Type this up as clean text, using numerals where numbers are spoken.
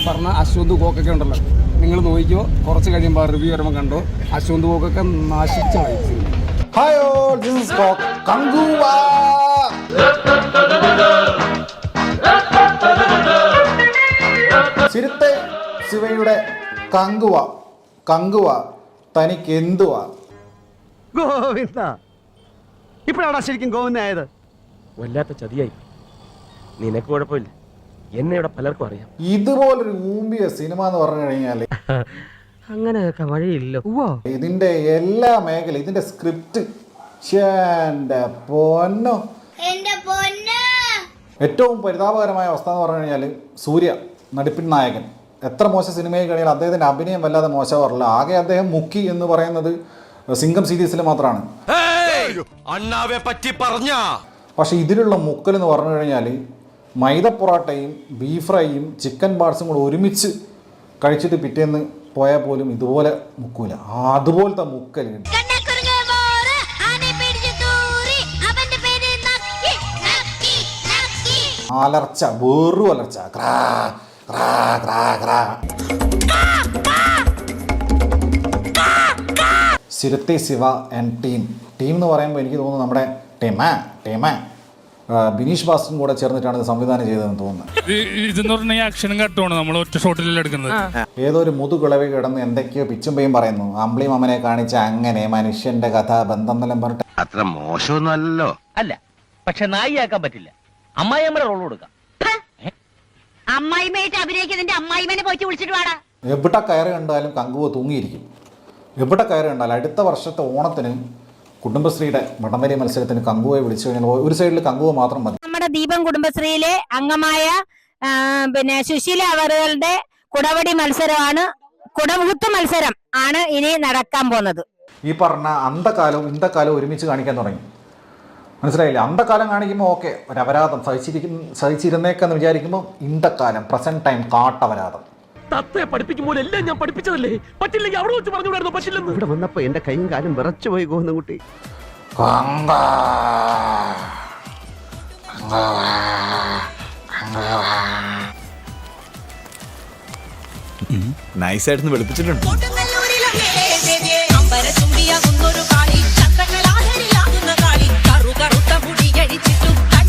പറഞ്ഞ അശ്വന്ത് കോക്കൊക്കെ ഉണ്ടല്ലോ, നിങ്ങൾ നോക്കിക്കോ, കുറച്ച് കഴിയുമ്പോൾ റിവ്യൂ വരുമ്പോൾ കണ്ടോ, അശ്വന്ത് കോക്കൊക്കെ നാശിച്ച വയസ്സ്. ഹായ് ഓൾ, ദിസ് ഈസ് കോക്ക് കങ്കുവ. ചിരുത്തെ ശിവയുടെ കങ്കുവ. കങ്കുവ തനിക്ക് എന്തുവാ? ഗോവിന്ദ, ഇപ്പോഴാണ് ശരിക്കും ഗോവിന്ദായത്. വല്ലാത്ത ചതിയായി. നിനക്ക് കുഴപ്പമില്ല, എന്നെ ഇവിടെ പലർക്കും അറിയാം. ഇതുപോലൊരു ഊമ്പിയ സിനിമ എന്ന് പറഞ്ഞു കഴിഞ്ഞാൽ അങ്ങനെയൊക്കെ വഴിയില്ല. ഇതിന്റെ എല്ലാ മേഖല, ഇതിന്റെ സ്ക്രിപ്റ്റ്, പൊന്നോ. ഏറ്റവും പരിതാപകരമായ അവസ്ഥ എന്ന് പറഞ്ഞു കഴിഞ്ഞാൽ സൂര്യ നടിപ്പിൻ നായകൻ എത്ര മോശം സിനിമയിൽ കഴിഞ്ഞാൽ അദ്ദേഹത്തിന്റെ അഭിനയം വല്ലാതെ മോശമാറില്ല. ആകെ അദ്ദേഹം മുക്കി എന്ന് പറയുന്നത് സിംഗം സീരീസിൽ മാത്രമാണ്. പക്ഷെ ഇതിലുള്ള മുക്കൽ എന്ന് പറഞ്ഞു കഴിഞ്ഞാൽ മൈദ പൊറോട്ടയും ബീഫ് ഫ്രൈയും ചിക്കൻ പാർട്സും കൂടെ ഒരുമിച്ച് കഴിച്ചിട്ട് പിറ്റേന്ന് പോയാൽ പോലും ഇതുപോലെ മുക്കൂല. അതുപോലത്തെ മുക്കൽ അലർച്ച, വെറു അലർച്ച. ക്രാ ക്രാ ക്രാ ക്രാ. ചിരുത്തെ ശിവ ആൻഡ് ടീം എന്ന് പറയുമ്പോൾ എനിക്ക് തോന്നുന്നു നമ്മുടെ ടീമ ബിനീഷ് ബാസ്റ്റും കൂടെ ചേർന്നിട്ടാണ് ഇത് സംവിധാനം ചെയ്തതെന്ന് തോന്നുന്നത്. ഏതോ ഒരു മുതുകിളവി കിടന്ന് എന്തൊക്കെയോ പിച്ചും പേയും പറയുന്നു. അമ്പിളി മാമനെ കാണിച്ച അങ്ങനെ മനുഷ്യന്റെ കഥ ബന്ധം എന്നെല്ലാം പറഞ്ഞിട്ട് അത്ര മോശമൊന്നും അല്ലല്ലോ. അല്ല, പക്ഷെ നായിയാക്കാൻ പറ്റില്ല. അമ്മായിയമ്മയുടെ റോൾ കൊടുക്കാം. അമ്മായിമ്മയായിട്ട് അഭിനയിക്കുന്നതിന്റെ അമ്മായിമ്മനെ പോയി വിളിച്ചിട്ട് വാടാ. എവിടെ കയറി കണ്ടാലും കങ്കുവ തൂങ്ങിയിരിക്കും. എവിടെ കയറി കണ്ടാലും അടുത്ത വർഷത്തെ ഓണത്തിന് കുടുംബശ്രീയുടെ വടംവലി മത്സരത്തിന് കങ്കുവയെ വിളിച്ചു കഴിഞ്ഞാൽ ഒരു സൈഡിൽ കങ്കുവ മാത്രം മതി. നമ്മുടെ ദീപം കുടുംബശ്രീയിലെ അംഗമായ സുശീല അവറുകളുടെ കുടവടി മത്സരമാണ്, കുടമുഹൂർത്ത മത്സരം ആണ് ഇനി നടക്കാൻ പോകുന്നത്. ഈ പറഞ്ഞ അന്തകാലവും ഇന്തക്കാലവും ഒരുമിച്ച് കാണിക്കാൻ തുടങ്ങി. മനസ്സിലായില്ലേ? അന്തകാലം കാണിക്കുമ്പോൾ ഓക്കെ, ഒരു അപരാധം സഹിച്ചിരുന്നേക്കെന്ന് വിചാരിക്കുമ്പോൾ ഇന്തക്കാലം, പ്രസന്റ് ടൈം, കാട്ടപരാധം. തത്തയെ പഠിപ്പിക്കുമ്പോൾ എല്ലാം ഞാൻ പഠിപ്പിച്ചതല്ലേ, പറ്റില്ലെങ്കിൽ അവിടെ വെച്ച് പറഞ്ഞുകൂടായിരുന്നു. പറ്റില്ലെന്ന് ഇവിടെ വന്നപ്പോ എന്റെ കൈയും കാലും വിറച്ചു പോയി ഗോവിന്ദൻകുട്ടി. നൈസായിട്ട് വെളുപ്പിച്ചിട്ടുണ്ട്. അമ്പരത്തുമ്പിയാകുന്നൊരു കാളി, ചന്ദ്രകളാഹരിയാകുന്ന കാളി, കറുകറുത്ത മുടിയടിച്ചിട്ടു